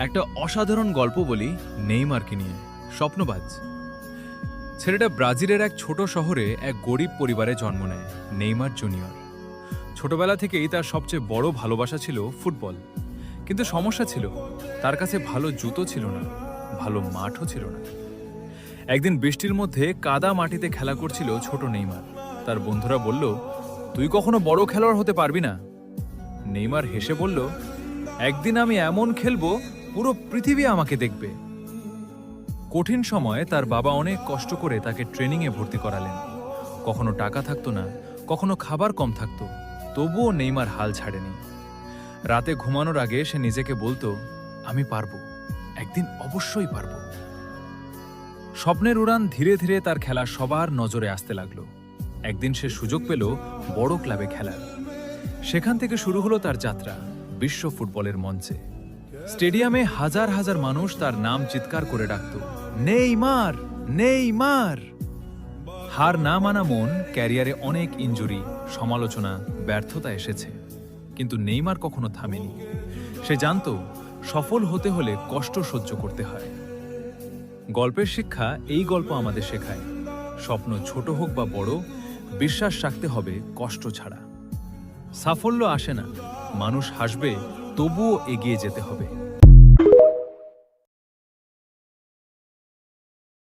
একটা অসাধারণ গল্প বলি নেইমারকে নিয়ে। স্বপ্নবাজ ছেলেটা ব্রাজিলের এক ছোট শহরে এক গরিব পরিবারে জন্ম নেয়। নেইমার জুনিয়র ছোটবেলা থেকেই তার সবচেয়ে বড় ভালোবাসা ছিল ফুটবল। কিন্তু সমস্যা ছিল, তার কাছে ভালো জুতো ছিল না, ভালো মাঠও ছিল না। একদিন বৃষ্টির মধ্যে কাদা মাটিতে খেলা করছিল ছোট নেইমার। তার বন্ধুরা বলল, তুই কখনো বড় খেলোয়াড় হতে পারবি না। নেইমার হেসে বলল, একদিন আমি এমন খেলবো পুরো পৃথিবী আমাকে দেখবে। কঠিন সময়ে তার বাবা অনেক কষ্ট করে তাকে ট্রেনিংয়ে ভর্তি করালেন। কখনো টাকা থাকতো না, কখনো খাবার কম থাকতো, তবুও নেইমার হাল ছাড়েনি। রাতে ঘুমানোর আগে সে নিজেকে বলতো, আমি পারবো, একদিন অবশ্যই পারবো। স্বপ্নের উড়ান ধীরে ধীরে তার খেলা সবার নজরে আসতে লাগলো। একদিন সে সুযোগ পেল বড় ক্লাবে খেলার। সেখান থেকে শুরু হলো তার যাত্রা বিশ্ব ফুটবলের মঞ্চে। স্টেডিয়ামে হাজার হাজার মানুষ তার নাম চিৎকার করে ডাকত, নেইমার, নেইমার। হার না মানা মন, ক্যারিয়ারে অনেক ইনজুরি, সমালোচনা, ব্যর্থতা এসেছে, কিন্তু নেইমার কখনো থামেনি। সে জানত সফল হতে হলে কষ্ট সহ্য করতে হয়। গল্পের শিক্ষা এই গল্প আমাদের শেখায়, স্বপ্ন ছোট হোক বা বড়, বিশ্বাস রাখতে হবে কষ্ট ছাড়া। সাফল্য আসে না, মানুষ হাসবে, তবুও এগিয়ে যেতে হবে।